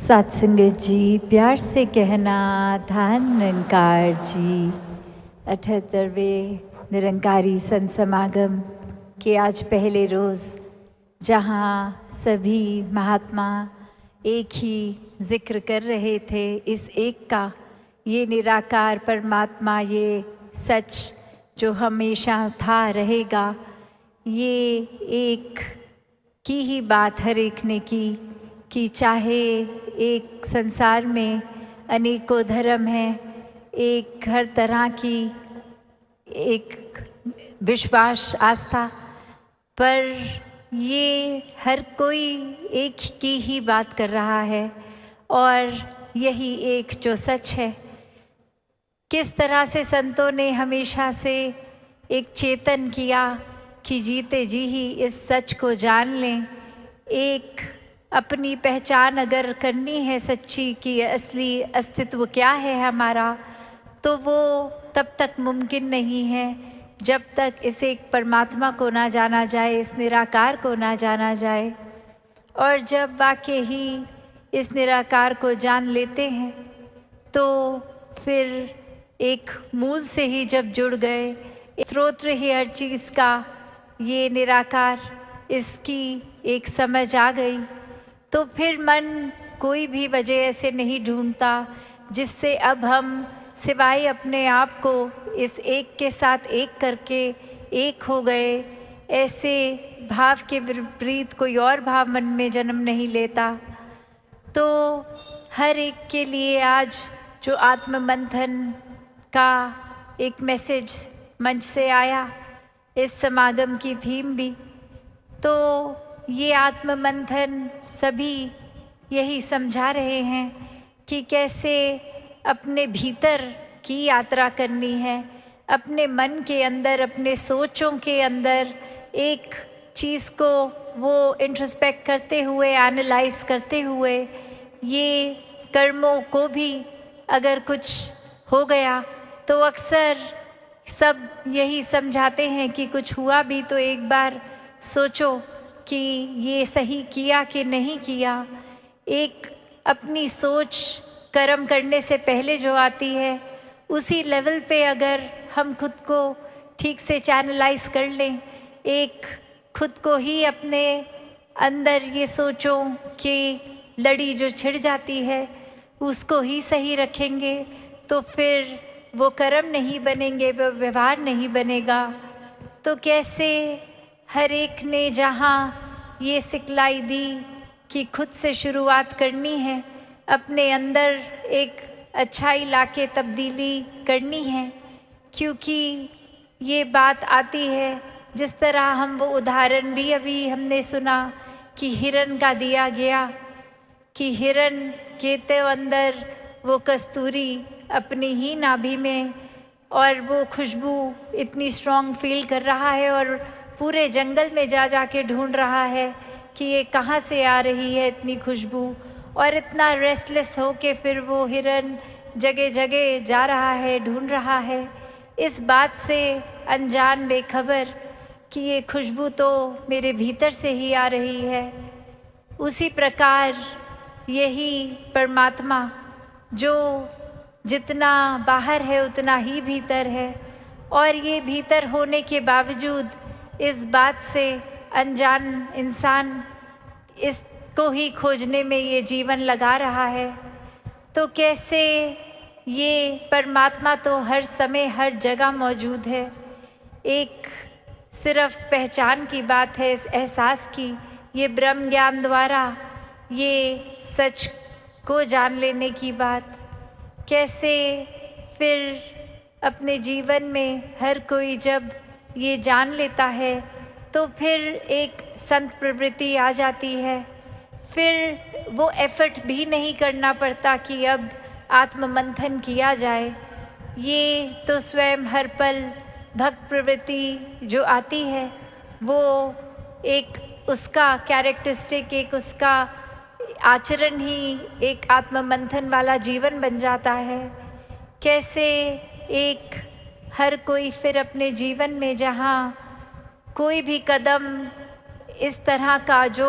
सत्संगत जी, प्यार से कहना धन निरंकार जी। 78वें निरंकारी संत समागम के आज पहले रोज़, जहाँ सभी महात्मा एक ही जिक्र कर रहे थे इस एक का, ये निराकार परमात्मा, ये सच जो हमेशा था रहेगा, ये एक की ही बात हर एक ने की कि चाहे एक संसार में अनेकों धर्म हैं, एक हर तरह की एक विश्वास आस्था, पर ये हर कोई एक की ही बात कर रहा है और यही एक जो सच है। किस तरह से संतों ने हमेशा से एक चेतन किया कि जीते जी ही इस सच को जान लें। एक अपनी पहचान अगर करनी है सच्ची कि असली अस्तित्व क्या है हमारा, तो वो तब तक मुमकिन नहीं है जब तक इस एक परमात्मा को ना जाना जाए, इस निराकार को ना जाना जाए। और जब वाकई ही इस निराकार को जान लेते हैं तो फिर एक मूल से ही जब जुड़ गए, स्रोत ही हर चीज़ का, ये निराकार, इसकी एक समझ आ गई, तो फिर मन कोई भी वजह ऐसे नहीं ढूंढता जिससे अब हम सिवाय अपने आप को इस एक के साथ एक करके एक हो गए, ऐसे भाव के विपरीत कोई और भाव मन में जन्म नहीं लेता। तो हर एक के लिए आज जो आत्म मंथन का एक मैसेज मंच से आया, इस समागम की थीम भी, तो ये आत्म मंथन सभी यही समझा रहे हैं कि कैसे अपने भीतर की यात्रा करनी है, अपने मन के अंदर, अपने सोचों के अंदर एक चीज़ को वो इंट्रोस्पेक्ट करते हुए, एनालाइज करते हुए, ये कर्मों को भी अगर कुछ हो गया तो अक्सर सब यही समझाते हैं कि कुछ हुआ भी तो एक बार सोचो कि ये सही किया कि नहीं किया। एक अपनी सोच कर्म करने से पहले जो आती है, उसी लेवल पे अगर हम खुद को ठीक से चैनलाइज कर लें, एक खुद को ही अपने अंदर ये सोचो कि लड़ी जो छिड़ जाती है उसको ही सही रखेंगे, तो फिर वो कर्म नहीं बनेंगे, वो व्यवहार नहीं बनेगा। तो कैसे हर एक ने जहाँ ये सिखलाई दी कि खुद से शुरुआत करनी है, अपने अंदर एक अच्छाई लाके तब्दीली करनी है, क्योंकि ये बात आती है जिस तरह हम वो उदाहरण भी अभी हमने सुना कि हिरन का दिया गया, कि हिरन के तो अंदर वो कस्तूरी अपनी ही नाभि में, और वो खुशबू इतनी स्ट्रॉन्ग फील कर रहा है और पूरे जंगल में जा के ढूंढ रहा है कि ये कहाँ से आ रही है इतनी खुशबू, और इतना रेस्टलेस हो के फिर वो हिरन जगह जगह जा रहा है, ढूंढ रहा है, इस बात से अनजान बेखबर कि ये खुशबू तो मेरे भीतर से ही आ रही है। उसी प्रकार यही परमात्मा जो जितना बाहर है उतना ही भीतर है, और ये भीतर होने के बावजूद इस बात से अनजान इंसान इसको ही खोजने में ये जीवन लगा रहा है। तो कैसे ये परमात्मा तो हर समय हर जगह मौजूद है, एक सिर्फ पहचान की बात है, इस एहसास की, ये ब्रह्म ज्ञान द्वारा ये सच को जान लेने की बात। कैसे फिर अपने जीवन में हर कोई जब ये जान लेता है तो फिर एक संत प्रवृत्ति आ जाती है, फिर वो एफर्ट भी नहीं करना पड़ता कि अब आत्म मंथन किया जाए। ये तो स्वयं हर पल भक्त प्रवृत्ति जो आती है, वो एक उसका कैरेक्टरिस्टिक, एक उसका आचरण ही एक आत्म मंथन वाला जीवन बन जाता है। कैसे एक हर कोई फिर अपने जीवन में जहाँ कोई भी कदम इस तरह का जो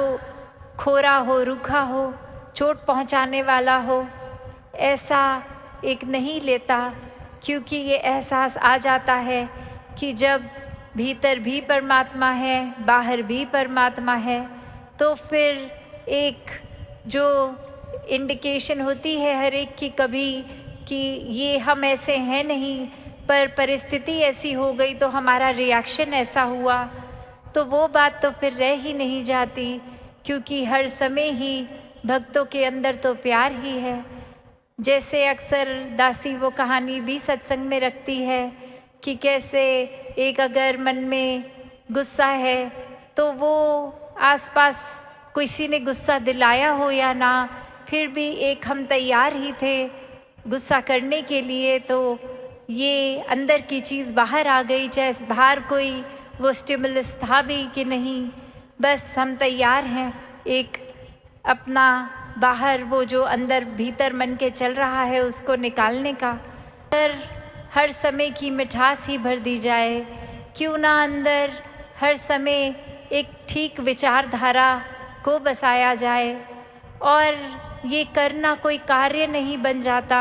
खोरा हो, रूखा हो, चोट पहुंचाने वाला हो, ऐसा एक नहीं लेता, क्योंकि ये एहसास आ जाता है कि जब भीतर भी परमात्मा है, बाहर भी परमात्मा है, तो फिर एक जो इंडिकेशन होती है हर एक की कभी कि ये हम ऐसे हैं नहीं, पर परिस्थिति ऐसी हो गई तो हमारा रिएक्शन ऐसा हुआ, तो वो बात तो फिर रह ही नहीं जाती, क्योंकि हर समय ही भक्तों के अंदर तो प्यार ही है। जैसे अक्सर दासी वो कहानी भी सत्संग में रखती है कि कैसे एक अगर मन में गुस्सा है तो वो आसपास किसी ने गुस्सा दिलाया हो या ना, फिर भी एक हम तैयार ही थे गुस्सा करने के लिए, तो ये अंदर की चीज़ बाहर आ गई, चाहे बाहर कोई वो स्टिमुलस था भी कि नहीं, बस हम तैयार हैं एक अपना बाहर वो जो अंदर भीतर मन के चल रहा है उसको निकालने का। अंदर हर समय की मिठास ही भर दी जाए, क्यों ना अंदर हर समय एक ठीक विचारधारा को बसाया जाए, और ये करना कोई कार्य नहीं बन जाता,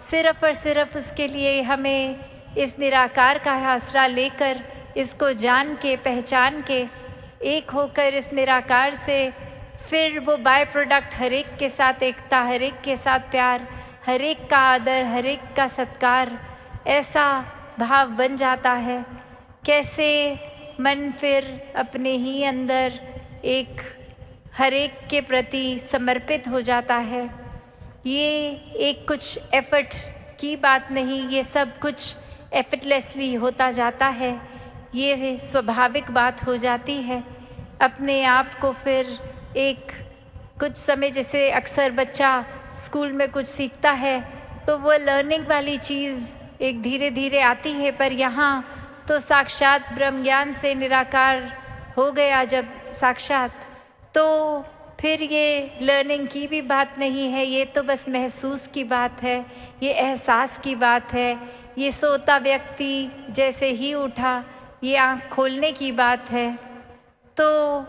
सिर्फ़ और सिर्फ उसके लिए हमें इस निराकार का आसरा लेकर, इसको जान के पहचान के एक होकर इस निराकार से फिर वो बाय प्रोडक्ट हर एक के साथ एकता, हर एक के साथ प्यार, हर एक का आदर, हर एक का सत्कार, ऐसा भाव बन जाता है। कैसे मन फिर अपने ही अंदर एक हर एक के प्रति समर्पित हो जाता है। ये एक कुछ एफर्ट की बात नहीं, ये सब कुछ एफर्टलेसली होता जाता है, ये स्वाभाविक बात हो जाती है। अपने आप को फिर एक कुछ समय, जैसे अक्सर बच्चा स्कूल में कुछ सीखता है तो वो लर्निंग वाली चीज़ एक धीरे धीरे आती है, पर यहाँ तो साक्षात ब्रह्म ज्ञान से निराकार हो गया जब साक्षात, तो फिर ये लर्निंग की भी बात नहीं है, ये तो बस महसूस की बात है, ये एहसास की बात है। ये सोता व्यक्ति जैसे ही उठा, ये आँख खोलने की बात है। तो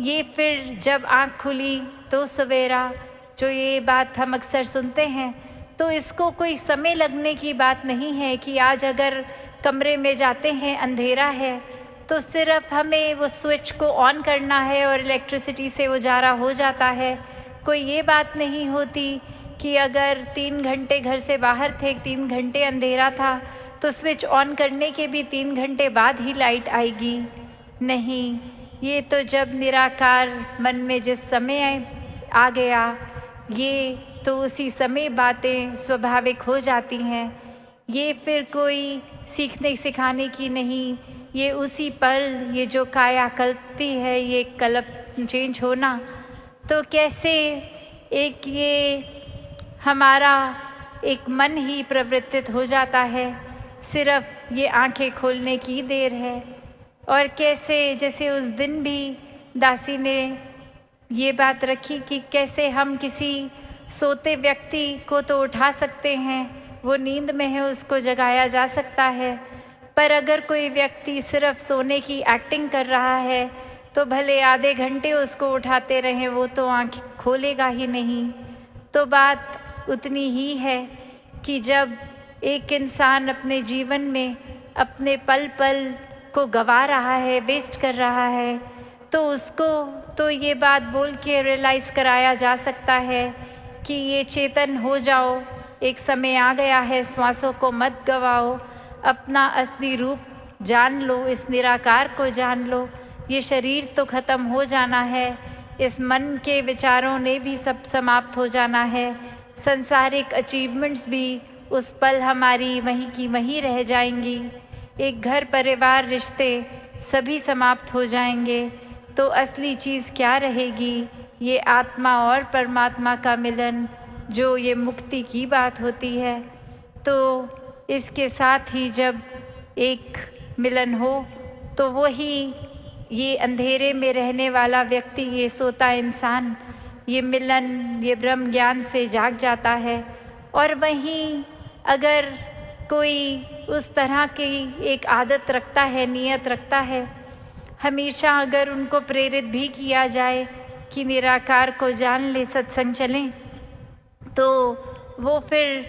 ये फिर जब आँख खुली तो सवेरा, जो ये बात हम अक्सर सुनते हैं, तो इसको कोई समय लगने की बात नहीं है कि आज अगर कमरे में जाते हैं अंधेरा है तो सिर्फ हमें वो स्विच को ऑन करना है और इलेक्ट्रिसिटी से उजाला हो जाता है। कोई ये बात नहीं होती कि अगर 3 घंटे घर से बाहर थे, 3 घंटे अंधेरा था, तो स्विच ऑन करने के भी 3 घंटे बाद ही लाइट आएगी। नहीं, ये तो जब निराकार मन में जिस समय आ गया, ये तो उसी समय बातें स्वाभाविक हो जाती हैं। ये फिर कोई सीखने सिखाने की नहीं, ये उसी पल, ये जो काया कल्पती है, ये कल्प चेंज होना, तो कैसे एक ये हमारा एक मन ही प्रवृत्तित हो जाता है, सिर्फ ये आंखें खोलने की देर है। और कैसे जैसे उस दिन भी दासी ने ये बात रखी कि कैसे हम किसी सोते व्यक्ति को तो उठा सकते हैं, वो नींद में है उसको जगाया जा सकता है, पर अगर कोई व्यक्ति सिर्फ सोने की एक्टिंग कर रहा है तो भले आधे घंटे उसको उठाते रहें, वो तो आँख खोलेगा ही नहीं। तो बात उतनी ही है कि जब एक इंसान अपने जीवन में अपने पल पल को गवा रहा है, वेस्ट कर रहा है, तो उसको तो ये बात बोल के रियलाइज़ कराया जा सकता है कि ये चेतन हो जाओ, एक समय आ गया है, श्वासों को मत गवाओ, अपना असली रूप जान लो, इस निराकार को जान लो। ये शरीर तो ख़त्म हो जाना है, इस मन के विचारों ने भी सब समाप्त हो जाना है, संसारिक अचीवमेंट्स भी उस पल हमारी वहीं की वहीं रह जाएंगी, एक घर परिवार रिश्ते सभी समाप्त हो जाएंगे, तो असली चीज़ क्या रहेगी? ये आत्मा और परमात्मा का मिलन, जो ये मुक्ति की बात होती है। तो इसके साथ ही जब एक मिलन हो तो वही ये अंधेरे में रहने वाला व्यक्ति, ये सोता इंसान, ये मिलन, ये ब्रह्म ज्ञान से जाग जाता है। और वहीं अगर कोई उस तरह की एक आदत रखता है, नियत रखता है, हमेशा अगर उनको प्रेरित भी किया जाए कि निराकार को जान ले, सत्संग चलें, तो वो फिर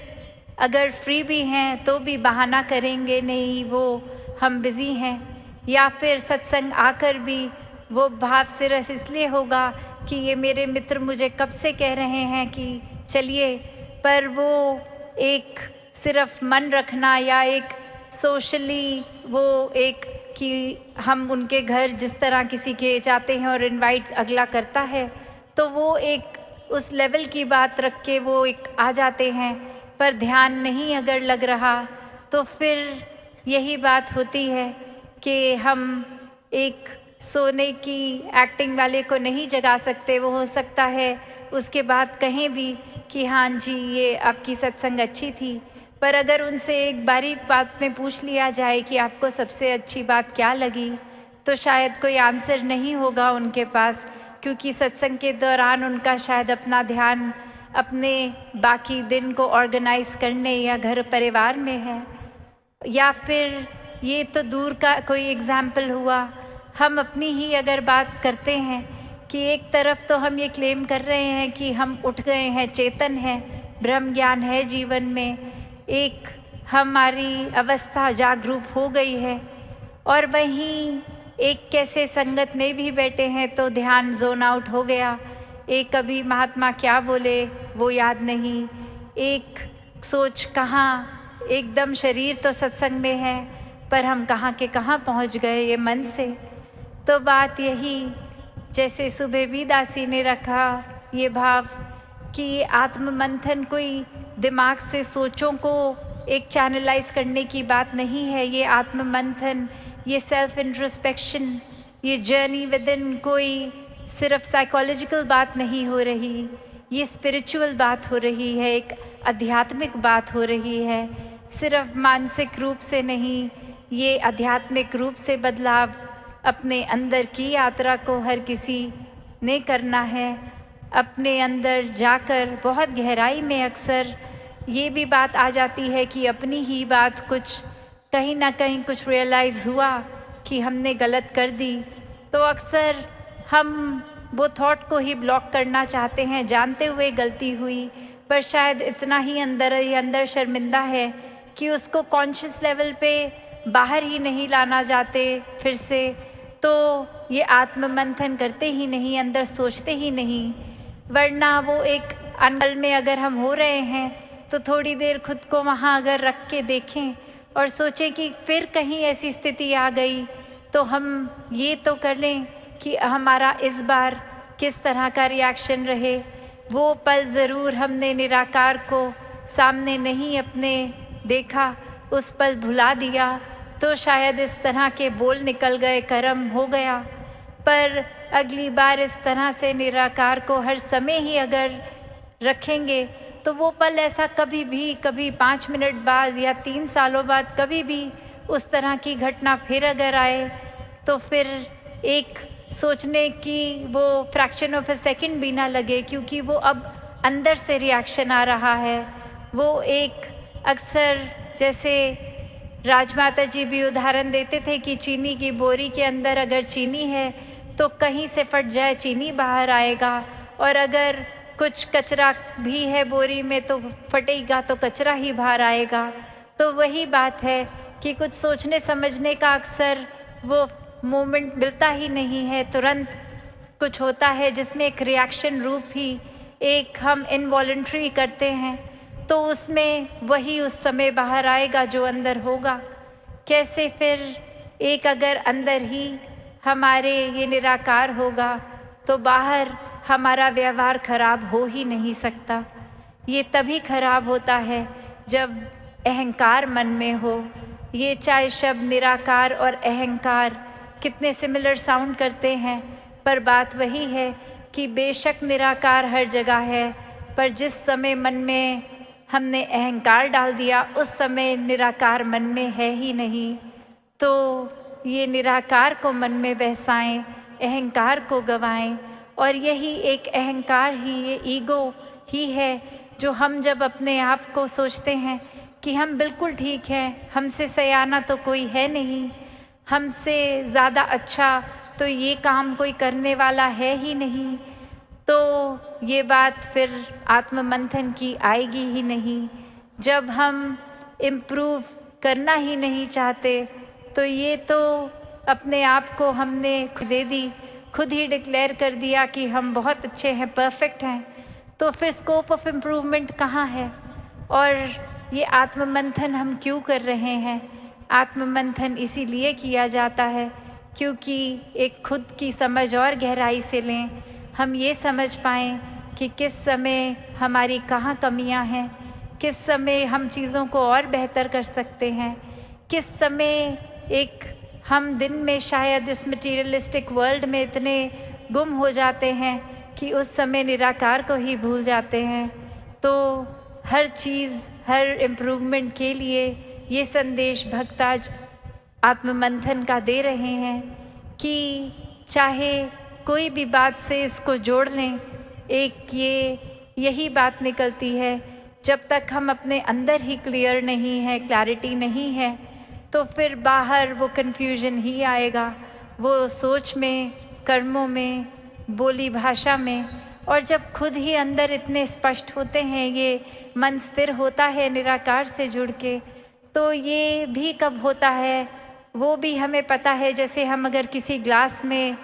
अगर फ्री भी हैं तो भी बहाना करेंगे, नहीं वो हम बिज़ी हैं, या फिर सत्संग आकर भी वो भाव से रस इसलिए होगा कि ये मेरे मित्र मुझे कब से कह रहे हैं कि चलिए, पर वो एक सिर्फ मन रखना या एक सोशली वो एक कि हम उनके घर जिस तरह किसी के जाते हैं और इनवाइट अगला करता है, तो वो एक उस लेवल की बात रख के वो एक आ जाते हैं, पर ध्यान नहीं अगर लग रहा तो फिर यही बात होती है कि हम एक सोने की एक्टिंग वाले को नहीं जगा सकते। वो हो सकता है उसके बाद कहें भी कि हाँ जी ये आपकी सत्संग अच्छी थी, पर अगर उनसे एक बारी बात में पूछ लिया जाए कि आपको सबसे अच्छी बात क्या लगी, तो शायद कोई आंसर नहीं होगा उनके पास, क्योंकि सत्संग के दौरान उनका शायद अपना ध्यान अपने बाकी दिन को ऑर्गेनाइज करने या घर परिवार में है। या फिर ये तो दूर का कोई एग्जाम्पल हुआ, हम अपनी ही अगर बात करते हैं कि एक तरफ तो हम ये क्लेम कर रहे हैं कि हम उठ गए हैं, चेतन हैं, ब्रह्म ज्ञान है जीवन में, एक हमारी अवस्था जागरूक हो गई है, और वहीं एक कैसे संगत में भी बैठे हैं तो ध्यान जोन आउट हो गया, एक कभी महात्मा क्या बोले वो याद नहीं, एक सोच कहाँ, एकदम शरीर तो सत्संग में है पर हम कहाँ के कहाँ पहुँच गए ये मन से। तो बात यही, जैसे सुबह भी दासी ने रखा ये भाव कि ये आत्म मंथन कोई दिमाग से सोचों को एक चैनलाइज करने की बात नहीं है, ये आत्म मंथन, ये सेल्फ इंट्रोस्पेक्शन, ये जर्नी विद इन कोई सिर्फ साइकोलॉजिकल बात नहीं हो रही, ये स्पिरिचुअल बात हो रही है, एक आध्यात्मिक बात हो रही है, सिर्फ मानसिक रूप से नहीं, ये आध्यात्मिक रूप से बदलाव अपने अंदर की यात्रा को हर किसी ने करना है। अपने अंदर जाकर बहुत गहराई में अक्सर ये भी बात आ जाती है कि अपनी ही बात कुछ कहीं ना कहीं कुछ रियलाइज़ हुआ कि हमने गलत कर दी, तो अक्सर हम वो थॉट को ही ब्लॉक करना चाहते हैं जानते हुए गलती हुई, पर शायद इतना ही अंदर शर्मिंदा है कि उसको कॉन्शियस लेवल पे बाहर ही नहीं लाना चाहते फिर से, तो ये आत्म मंथन करते ही नहीं, अंदर सोचते ही नहीं, वरना वो एक अनल में अगर हम हो रहे हैं तो थोड़ी देर खुद को वहाँ अगर रख के देखें और सोचें कि फिर कहीं ऐसी स्थिति आ गई तो हम ये तो कर लें कि हमारा इस बार किस तरह का रिएक्शन रहे। वो पल ज़रूर हमने निराकार को सामने नहीं अपने देखा, उस पल भुला दिया तो शायद इस तरह के बोल निकल गए, कर्म हो गया, पर अगली बार इस तरह से निराकार को हर समय ही अगर रखेंगे तो वो पल ऐसा कभी भी, कभी 5 मिनट बाद या 3 सालों बाद कभी भी उस तरह की घटना फिर अगर आए तो फिर एक सोचने की वो फ्रैक्शन ऑफ अ सेकंड भी ना लगे, क्योंकि वो अब अंदर से रिएक्शन आ रहा है। वो एक अक्सर जैसे राजमाता जी भी उदाहरण देते थे कि चीनी की बोरी के अंदर अगर चीनी है तो कहीं से फट जाए चीनी बाहर आएगा, और अगर कुछ कचरा भी है बोरी में तो फटेगा तो कचरा ही बाहर आएगा। तो वही बात है कि कुछ सोचने समझने का अक्सर वो मोमेंट मिलता ही नहीं है, तुरंत कुछ होता है जिसमें एक रिएक्शन रूप ही एक हम इनवॉलंटरी करते हैं, तो उसमें वही उस समय बाहर आएगा जो अंदर होगा। कैसे फिर एक अगर अंदर ही हमारे ये निराकार होगा तो बाहर हमारा व्यवहार खराब हो ही नहीं सकता। ये तभी खराब होता है जब अहंकार मन में हो। ये चाहे शब्द निराकार और अहंकार कितने सिमिलर साउंड करते हैं, पर बात वही है कि बेशक निराकार हर जगह है, पर जिस समय मन में हमने अहंकार डाल दिया उस समय निराकार मन में है ही नहीं। तो ये निराकार को मन में बहसाएं, अहंकार को गवाएं, और यही एक अहंकार ही, ये ईगो ही है जो हम जब अपने आप को सोचते हैं कि हम बिल्कुल ठीक हैं, हमसे सयाना तो कोई है नहीं, हमसे ज़्यादा अच्छा तो ये काम कोई करने वाला है ही नहीं, तो ये बात फिर आत्म मंथन की आएगी ही नहीं। जब हम इम्प्रूव करना ही नहीं चाहते तो ये तो अपने आप को हमने दे दी, खुद ही डिक्लेयर कर दिया कि हम बहुत अच्छे हैं, परफेक्ट हैं, तो फिर स्कोप ऑफ इम्प्रूवमेंट कहाँ है? और ये आत्म मंथन हम क्यों कर रहे हैं? आत्म मंथन इसीलिए किया जाता है क्योंकि एक खुद की समझ और गहराई से लें, हम ये समझ पाएँ कि किस समय हमारी कहाँ कमियाँ हैं, किस समय हम चीज़ों को और बेहतर कर सकते हैं, किस समय एक हम दिन में शायद इस मटीरियलिस्टिक वर्ल्ड में इतने गुम हो जाते हैं कि उस समय निराकार को ही भूल जाते हैं। तो हर चीज़, हर इम्प्रूवमेंट के लिए ये संदेश भक्त आज आत्ममंथन का दे रहे हैं कि चाहे कोई भी बात से इसको जोड़ लें, एक यही बात निकलती है, जब तक हम अपने अंदर ही क्लियर नहीं है, क्लैरिटी नहीं है, तो फिर बाहर वो कन्फ्यूजन ही आएगा, वो सोच में, कर्मों में, बोली भाषा में। और जब खुद ही अंदर इतने स्पष्ट होते हैं, ये मन स्थिर होता है निराकार से जुड़ के, तो ये भी कब होता है वो भी हमें पता है। जैसे हम अगर किसी ग्लास में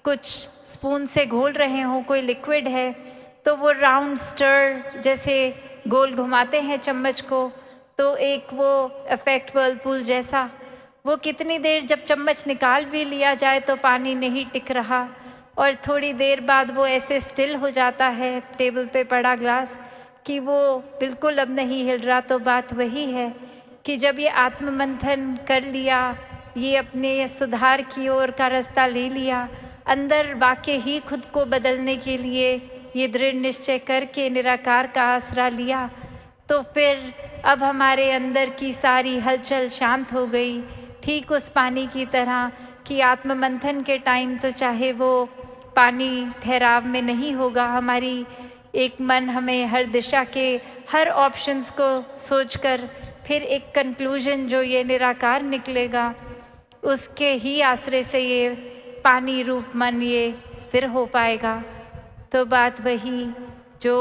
कुछ स्पून से घोल रहे हों, कोई लिक्विड है, तो वो राउंड स्टर जैसे गोल घुमाते हैं चम्मच को, तो एक वो इफेक्ट व्हर्लपूल जैसा, वो कितनी देर जब चम्मच निकाल भी लिया जाए तो पानी नहीं टिक रहा, और थोड़ी देर बाद वो ऐसे स्टिल हो जाता है टेबल पे पड़ा ग्लास कि वो बिल्कुल अब नहीं हिल रहा। तो बात वही है कि जब ये आत्ममंथन कर लिया, ये अपने सुधार की ओर का रास्ता ले लिया, अंदर वाकई ही खुद को बदलने के लिए ये दृढ़ निश्चय करके निराकार का आसरा लिया, तो फिर अब हमारे अंदर की सारी हलचल शांत हो गई। ठीक उस पानी की तरह कि आत्ममंथन के टाइम तो चाहे वो पानी ठहराव में नहीं होगा, हमारी एक मन हमें हर दिशा के हर ऑप्शंस को सोचकर फिर एक कंक्लूजन जो ये निराकार निकलेगा, उसके ही आश्रय से ये पानी रूप मन ये स्थिर हो पाएगा। तो बात वही जो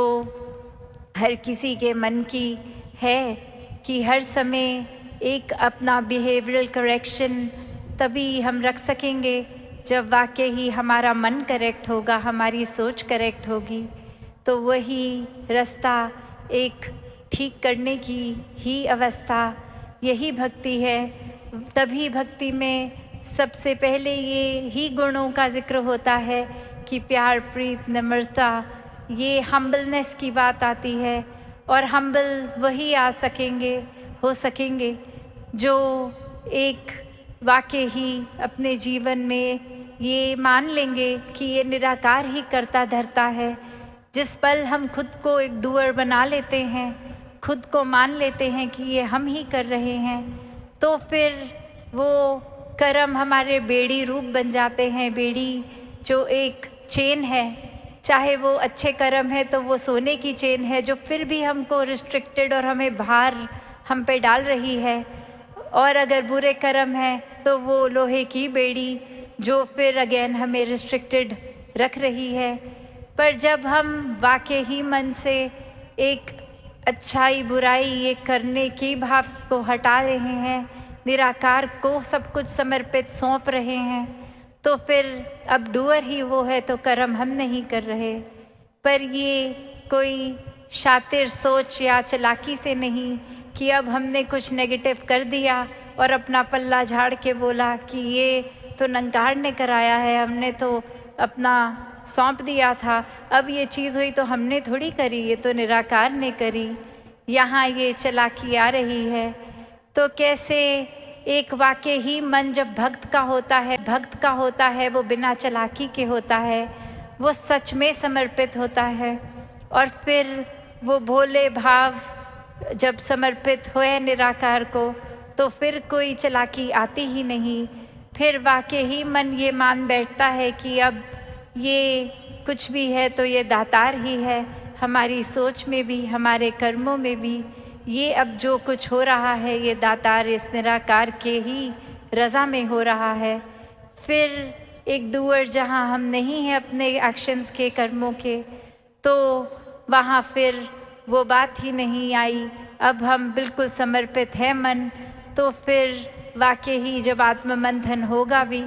हर किसी के मन की है कि हर समय एक अपना बिहेवियरल करेक्शन तभी हम रख सकेंगे जब वाकई ही हमारा मन करेक्ट होगा, हमारी सोच करेक्ट होगी। तो वही रास्ता एक ठीक करने की ही अवस्था, यही भक्ति है। तभी भक्ति में सबसे पहले ये ही गुणों का जिक्र होता है कि प्यार, प्रीत, नम्रता, ये हम्बलनेस की बात आती है। और हम्बल वही हो सकेंगे जो एक वाकई ही अपने जीवन में ये मान लेंगे कि ये निराकार ही करता धरता है। जिस पल हम खुद को एक डूअर बना लेते हैं, खुद को मान लेते हैं कि ये हम ही कर रहे हैं, तो फिर वो कर्म हमारे बेड़ी रूप बन जाते हैं। बेड़ी जो एक चेन है, चाहे वो अच्छे कर्म है तो वो सोने की चेन है जो फिर भी हमको रिस्ट्रिक्टेड और हमें भार हम पे डाल रही है, और अगर बुरे कर्म है तो वो लोहे की बेड़ी जो फिर अगेन हमें रिस्ट्रिक्टेड रख रही है। पर जब हम वाकई ही मन से एक अच्छाई बुराई ये करने की भाव को हटा रहे हैं, निराकार को सब कुछ समर्पित सौंप रहे हैं, तो फिर अब डूअर ही वो है तो कर्म हम नहीं कर रहे। पर ये कोई शातिर सोच या चालाकी से नहीं कि अब हमने कुछ नेगेटिव कर दिया और अपना पल्ला झाड़ के बोला कि ये तो निराकार ने कराया है, हमने तो अपना सौंप दिया था, अब ये चीज़ हुई तो हमने थोड़ी करी, ये तो निराकार ने करी। यहाँ ये चालाकी आ रही है। तो कैसे एक वाकई ही मन जब भक्त का होता है वो बिना चालाकी के होता है, वो सच में समर्पित होता है, और फिर वो भोले भाव जब समर्पित होए निराकार को तो फिर कोई चालाकी आती ही नहीं। फिर वाकई ही मन ये मान बैठता है कि अब ये कुछ भी है तो ये दातार ही है, हमारी सोच में भी, हमारे कर्मों में भी। ये अब जो कुछ हो रहा है ये दातार इस निराकार के ही रज़ा में हो रहा है। फिर एक डूअर जहाँ हम नहीं हैं अपने एक्शंस के, कर्मों के, तो वहाँ फिर वो बात ही नहीं आई। अब हम बिल्कुल समर्पित हैं मन, तो फिर वाकई ही जब आत्ममंथन होगा भी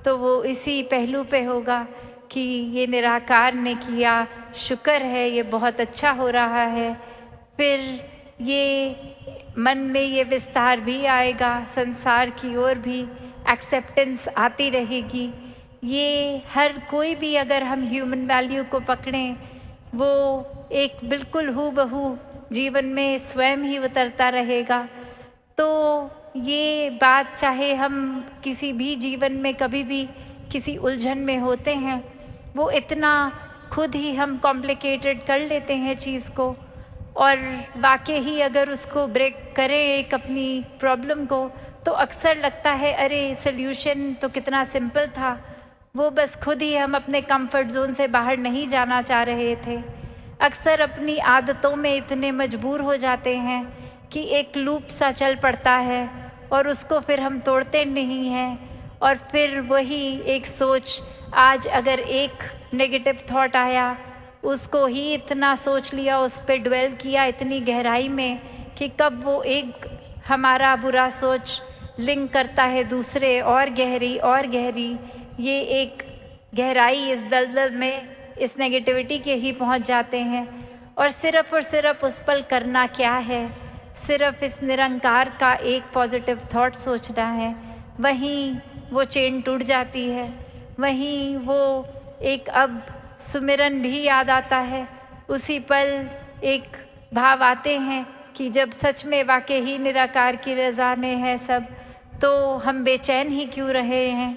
तो वो इसी पहलू पे होगा कि ये निराकार ने किया, शुक्र है, ये बहुत अच्छा हो रहा है। फिर ये मन में ये विस्तार भी आएगा, संसार की ओर भी एक्सेप्टेंस आती रहेगी। ये हर कोई भी अगर हम ह्यूमन वैल्यू को पकड़ें, वो एक बिल्कुल हूबहू जीवन में स्वयं ही उतरता रहेगा। तो ये बात चाहे हम किसी भी जीवन में कभी भी किसी उलझन में होते हैं, वो इतना खुद ही हम कॉम्प्लिकेटेड कर लेते हैं चीज़ को, और वाकई ही अगर उसको ब्रेक करें एक अपनी प्रॉब्लम को, तो अक्सर लगता है अरे सल्यूशन तो कितना सिंपल था, वो बस खुद ही हम अपने कंफर्ट जोन से बाहर नहीं जाना चाह रहे थे। अक्सर अपनी आदतों में इतने मजबूर हो जाते हैं कि एक लूप सा चल पड़ता है और उसको फिर हम तोड़ते नहीं हैं। और फिर वही एक सोच, आज अगर एक नेगेटिव थॉट आया, उसको ही इतना सोच लिया, उस पर ड्वेल किया इतनी गहराई में कि कब वो एक हमारा बुरा सोच लिंक करता है दूसरे और गहरी, ये एक गहराई इस दलदल में, इस नेगेटिविटी के ही पहुंच जाते हैं। और सिर्फ उस पल करना क्या है, सिर्फ इस निरंकार का एक पॉजिटिव थॉट सोचना है, वहीं वो चेन टूट जाती है। वहीं वो एक अब सुमिरन भी याद आता है, उसी पल एक भाव आते हैं कि जब सच में वाकई ही निराकार की रज़ा में है सब, तो हम बेचैन ही क्यों रहे हैं।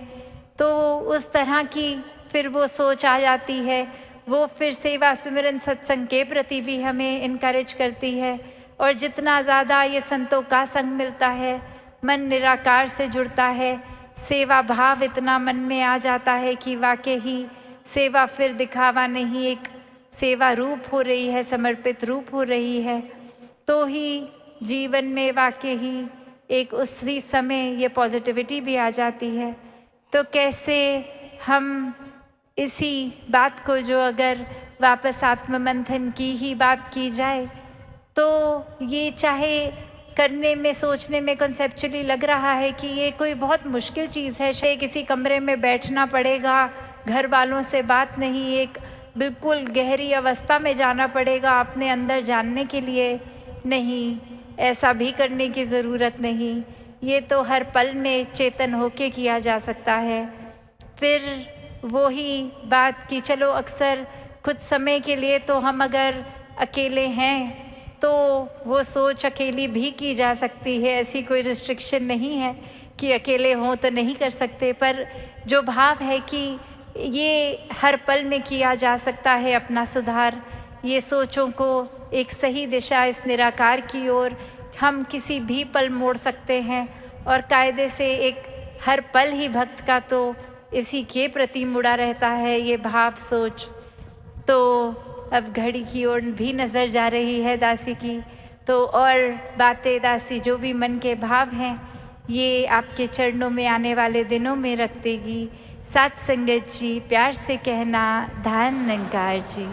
तो उस तरह की फिर वो सोच आ जाती है। वो फिर सेवा सुमिरन सत्संग के प्रति भी हमें इनकरेज करती है, और जितना ज़्यादा ये संतों का संग मिलता है, मन निराकार से जुड़ता है, सेवा भाव इतना मन में आ जाता है कि वाकई ही सेवा फिर दिखावा नहीं, एक सेवा रूप हो रही है, समर्पित रूप हो रही है। तो ही जीवन में वाकई ही एक उसी समय ये पॉजिटिविटी भी आ जाती है। तो कैसे हम इसी बात को, जो अगर वापस आत्ममंथन की ही बात की जाए, तो ये चाहे करने में, सोचने में कॉन्सेप्चुअली लग रहा है कि ये कोई बहुत मुश्किल चीज़ है, शायद किसी कमरे में बैठना पड़ेगा, घर वालों से बात नहीं, एक बिल्कुल गहरी अवस्था में जाना पड़ेगा अपने अंदर जानने के लिए। नहीं, ऐसा भी करने की ज़रूरत नहीं, ये तो हर पल में चेतन होके किया जा सकता है। फिर वो ही बात कि चलो अक्सर कुछ समय के लिए तो हम अगर अकेले हैं, तो वो सोच अकेली भी की जा सकती है, ऐसी कोई रिस्ट्रिक्शन नहीं है कि अकेले हों तो नहीं कर सकते। पर जो भाव है कि ये हर पल में किया जा सकता है अपना सुधार, ये सोचों को एक सही दिशा इस निराकार की ओर हम किसी भी पल मोड़ सकते हैं। और कायदे से एक हर पल ही भक्त का तो इसी के प्रति मुड़ा रहता है ये भाव सोच। तो अब घड़ी की ओर भी नज़र जा रही है दासी की, तो और बातें दासी जो भी मन के भाव हैं, ये आपके चरणों में आने वाले दिनों में रख देगी। साथ संगत जी, प्यार से कहना, धन निरंकार जी।